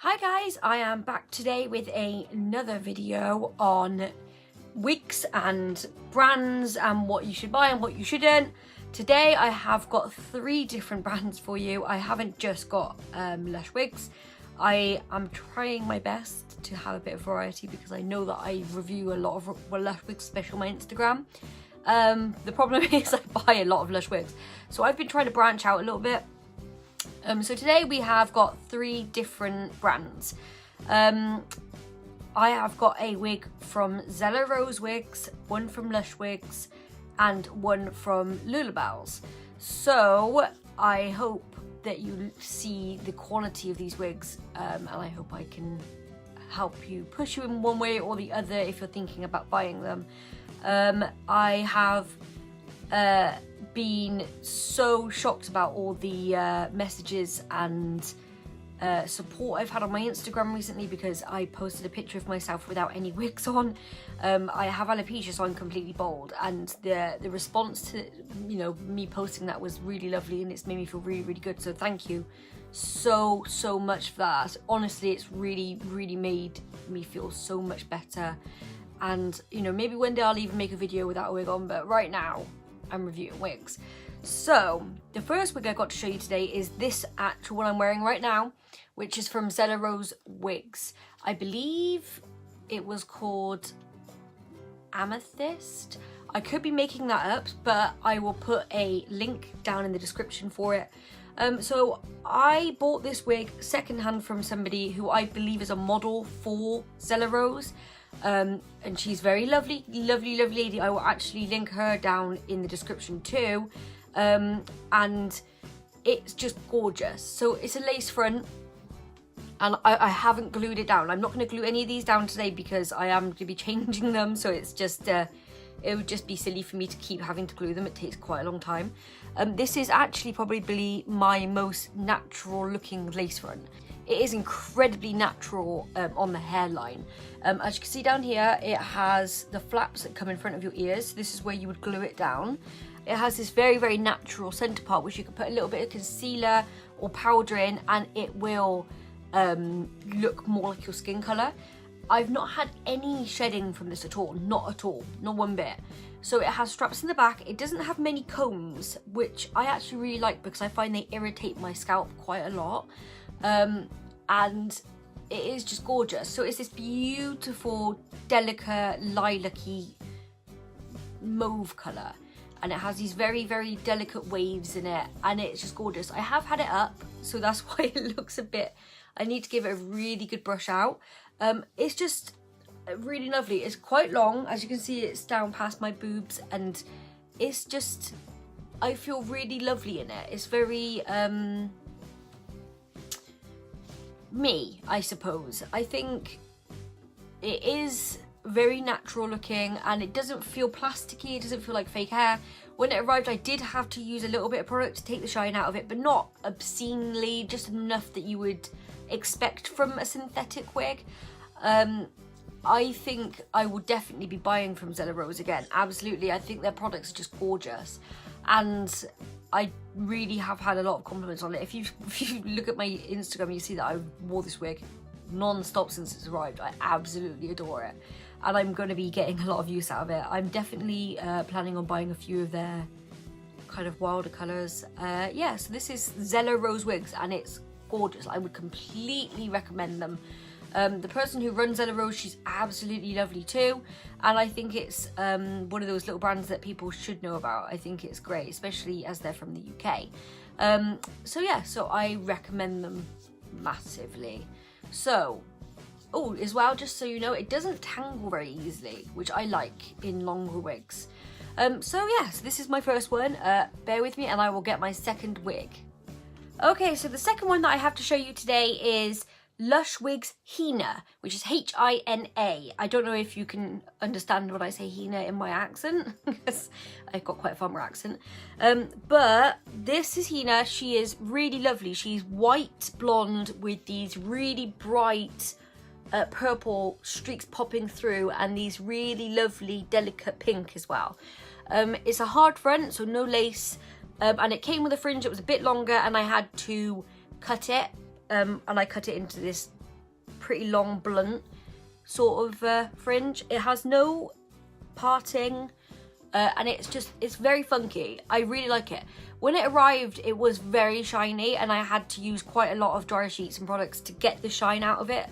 Hi guys, I am back today with another video on wigs and brands and what you should buy and what you shouldn't. Today I have got 3 different brands for you. I haven't just got Lush wigs. I am trying my best to have a bit of variety because I know that I review a lot of Lush wigs, especially on my Instagram. The problem is I buy a lot of Lush wigs, so I've been trying to branch out a little bit. So today we have got 3 different brands. I have got a wig from Zella Rose Wigs, one from Lush Wigs, and one from Lulabells. So I hope that you see the quality of these wigs, and I hope I can help you push you in one way or the other if you're thinking about buying them. I have been so shocked about all the messages and support I've had on my Instagram recently because I posted a picture of myself without any wigs on. I have alopecia, so I'm completely bald, and the response to me posting that was really lovely, and it's made me feel really good. So thank you so much for that. Honestly, it's really made me feel so much better. And maybe one day I'll even make a video without a wig on, but right now I'm reviewing wigs. So the first wig I got to show you today is this actual one I'm wearing right now, which is from Zella Rose Wigs. I believe it was called Amethyst. I could be making that up, but I will put a link down in the description for it. So I bought this wig secondhand from somebody who I believe is a model for Zella Rose. And she's very lovely lady. I will actually link her down in the description too. And it's just gorgeous. So it's a lace front, and I haven't glued it down. I'm not going to glue any of these down today because I am going to be changing them, so it's just it would just be silly for me to keep having to glue them. It takes quite a long time. This is actually probably my most natural looking lace front. It is incredibly natural on the hairline. As you can see down here, it has the flaps that come in front of your ears. This is where you would glue it down. It has this very natural center part, which you can put a little bit of concealer or powder in, and it will look more like your skin color. I've not had any shedding from this at all, not one bit. So it has straps in the back. It doesn't have many combs, which I actually really like because I find they irritate my scalp quite a lot. And it is just gorgeous. So it's this beautiful, delicate, lilac-y mauve colour, and it has these very delicate waves in it, and it's just gorgeous. I have had it up, so that's why it looks a bit, I need to give it a really good brush out. It's just really lovely. It's quite long, as you can see. It's down past my boobs, and it's just, I feel really lovely in it. It's very me, I suppose. I think it is very natural looking, and it doesn't feel plasticky. It doesn't feel like fake hair. When it arrived, I did have to use a little bit of product to take the shine out of it, but not obscenely, just enough that you would expect from a synthetic wig. I think I will definitely be buying from Zella Rose again. Absolutely. I think their products are just gorgeous, and I really have had a lot of compliments on it. If you look at my Instagram, you see that I wore this wig non-stop since it's arrived. I absolutely adore it, and I'm going to be getting a lot of use out of it. I'm definitely planning on buying a few of their kind of wilder colours. Yeah, so this is Zella Rose Wigs, and it's gorgeous. I would completely recommend them. The person who runs Zella Rose, she's absolutely lovely too, and I think it's one of those little brands that people should know about. I think it's great, especially as they're from the UK. So yeah, so I recommend them massively. So, oh, as well, just so you know, it doesn't tangle very easily, which I like in longer wigs. So yeah, so this is my first one. Bear with me and I will get my second wig. Okay, so the second one that I have to show you today is Lush Wigs Hina, which is H-I-N-A. I don't know if you can understand when I say Hina in my accent, because I've got quite a farmer accent. But this is Hina. She is really lovely. She's white blonde with these really bright purple streaks popping through, and these really lovely delicate pink as well. It's a hard front, so no lace, and it came with a fringe. It was a bit longer, and I had to cut it. And I cut it into this pretty long, blunt sort of fringe. It has no parting, and it's very funky. I really like it. When it arrived, it was very shiny, and I had to use quite a lot of dryer sheets and products to get the shine out of it.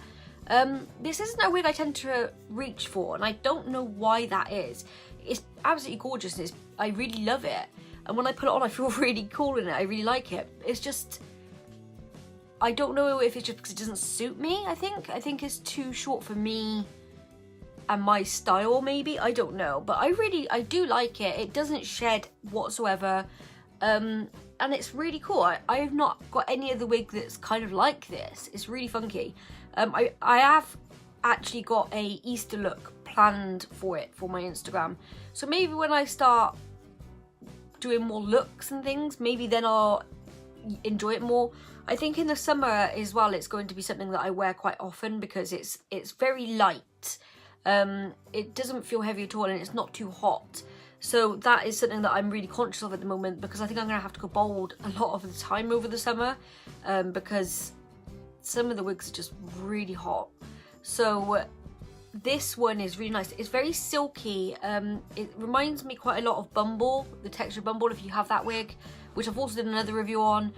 This isn't a wig I tend to reach for, and I don't know why that is. It's absolutely gorgeous, and I really love it. And when I put it on, I feel really cool in it. I really like it. It's just, I don't know if it's just because it doesn't suit me, I think it's too short for me and my style, maybe. I don't know. But I do like it. It doesn't shed whatsoever. And it's really cool. I've not got any other wig that's kind of like this. It's really funky. I have actually got a Easter look planned for it for my Instagram. So maybe when I start doing more looks and things, maybe then I'll enjoy it more. I think in the summer as well, it's going to be something that I wear quite often because it's very light. It doesn't feel heavy at all, and it's not too hot. So that is something that I'm really conscious of at the moment, because I think I'm going to have to go bald a lot of the time over the summer, because some of the wigs are just really hot. So this one is really nice. It's very silky. It reminds me quite a lot of Bumble, the texture of Bumble, if you have that wig, which I've also done another review on.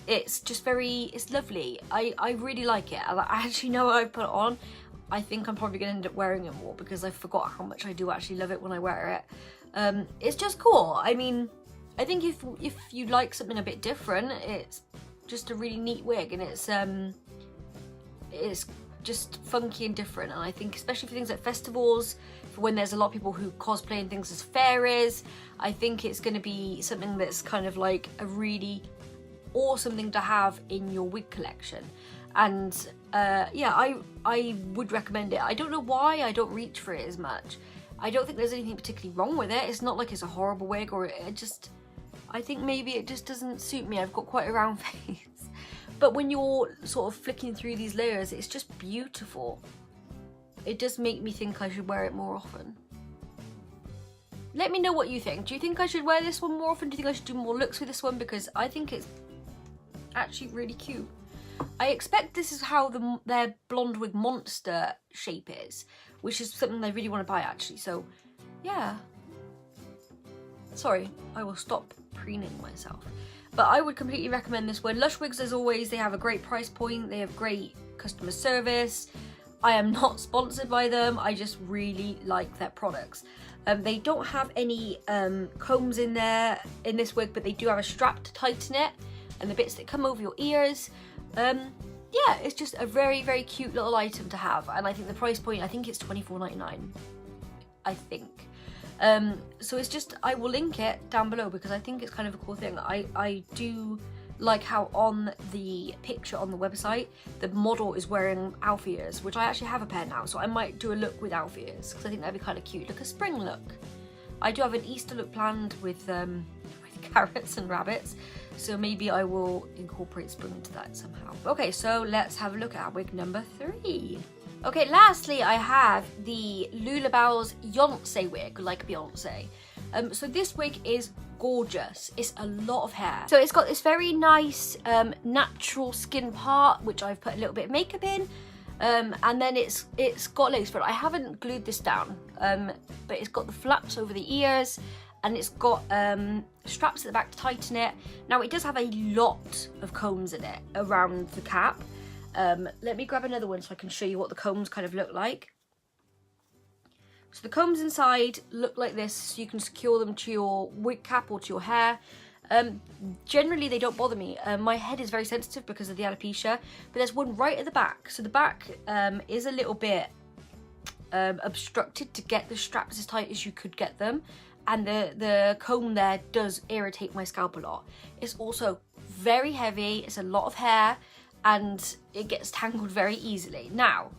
It's just it's lovely. I really like it. I actually know what I've put it on. I think I'm probably going to end up wearing it more because I forgot how much I do actually love it when I wear it. It's just cool. I mean, I think if you like something a bit different, it's just a really neat wig, and it's just funky and different. And I think especially for things like festivals, for when there's a lot of people who cosplay and things as fairies, I think it's going to be something that's kind of like a really awesome thing to have in your wig collection. And yeah, I would recommend it. I don't know why I don't reach for it as much. I don't think there's anything particularly wrong with it. It's not like it's a horrible wig, or I think maybe it just doesn't suit me. I've got quite a round face. But when you're sort of flicking through these layers, it's just beautiful. It does make me think I should wear it more often. Let me know what you think. Do you think I should wear this one more often? Do you think I should do more looks with this one? Because I think it's actually really cute. I expect this is how their blonde wig monster shape is, which is something I really want to buy actually. So yeah. Sorry, I will stop preening myself. But I would completely recommend this one. Lush Wigs, as always, they have a great price point. They have great customer service. I am not sponsored by them. I just really like their products. They don't have any combs in this wig, but they do have a strap to tighten it, and the bits that come over your ears. Yeah, it's just a very, very cute little item to have. And I think the price point, I think it's $24.99. I think. So it's just, I will link it down below because I think it's kind of a cool thing. I do like how on the picture on the website, the model is wearing elf ears, which I actually have a pair now, so I might do a look with elf ears because I think that'd be kind of cute, like a spring look. I do have an Easter look planned with carrots and rabbits, so maybe I will incorporate spring into that somehow. Okay, so let's have a look at wig number 3. Okay, lastly, I have the Lulabelle's Beyonce wig, like Beyonce. So this wig is gorgeous. It's a lot of hair. So it's got this very nice natural skin part, which I've put a little bit of makeup in. And then it's got legs, but I haven't glued this down. But it's got the flaps over the ears, and it's got straps at the back to tighten it. Now it does have a lot of combs in it around the cap. Let me grab another one so I can show you what the combs kind of look like. So the combs inside look like this, so you can secure them to your wig cap or to your hair. Generally they don't bother me. My head is very sensitive because of the alopecia, but there's one right at the back. So the back is a little bit obstructed to get the straps as tight as you could get them, and the comb there does irritate my scalp a lot. It's also very heavy, it's a lot of hair, and it gets tangled very easily. Now,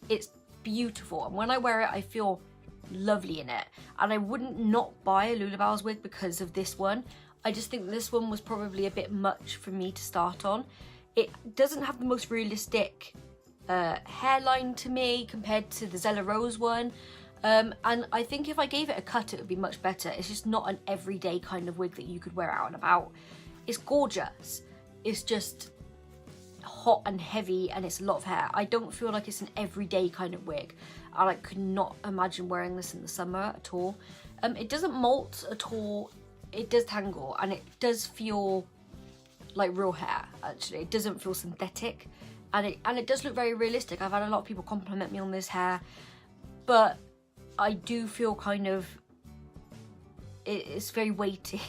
it's beautiful, and when I wear it, I feel lovely in it. And I wouldn't not buy a Lulabelle's wig because of this one. I just think this one was probably a bit much for me to start on. It doesn't have the most realistic hairline to me compared to the Zella Rose one. And I think if I gave it a cut, it would be much better. It's just not an everyday kind of wig that you could wear out and about. It's gorgeous. It's just, hot and heavy and it's a lot of hair. I don't feel like it's an everyday kind of wig. I like could not imagine wearing this in the summer at all. It doesn't molt at all. It does tangle and it does feel like real hair, actually. It doesn't feel synthetic, and it does look very realistic. I've had a lot of people compliment me on this hair, but I do feel kind of, it's very weighty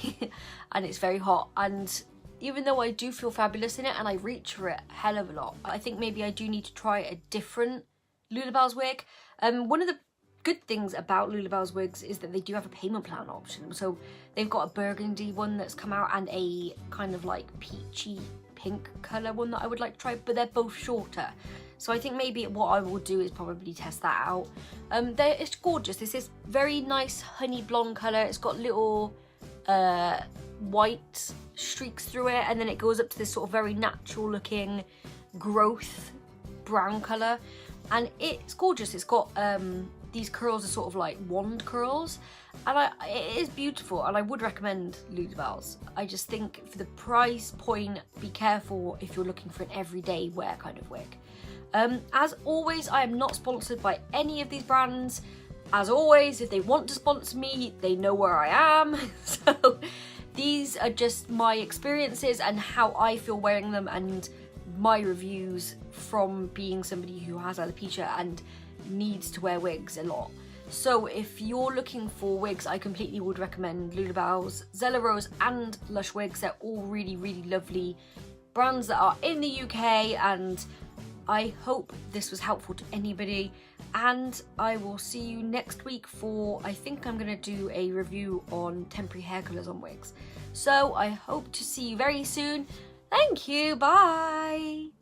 and it's very hot, and even though I do feel fabulous in it and I reach for it a hell of a lot, I think maybe I do need to try a different Lulabelle's wig. One of the good things about Lulabelle's wigs is that they do have a payment plan option. So they've got a burgundy one that's come out and a kind of like peachy pink colour one that I would like to try, but they're both shorter. So I think maybe what I will do is probably test that out. It's gorgeous. This is very nice honey blonde colour. It's got little white streaks through it, and then it goes up to this sort of very natural looking growth brown colour, and it's gorgeous. It's got these curls are sort of like wand curls, and it is beautiful, and I would recommend Lulabelle's. I just think for the price point, be careful if you're looking for an everyday wear kind of wig. As always, I am not sponsored by any of these brands. As always, if they want to sponsor me, they know where I am. So these are just my experiences and how I feel wearing them, and my reviews from being somebody who has alopecia and needs to wear wigs a lot. So if you're looking for wigs, I completely would recommend Lulabelle's, Zella Rose and Lush Wigs. They're all really, really lovely brands that are in the UK, and I hope this was helpful to anybody, and I will see you next week for, I think I'm going to do a review on temporary hair colours on wigs. So I hope to see you very soon. Thank you, bye!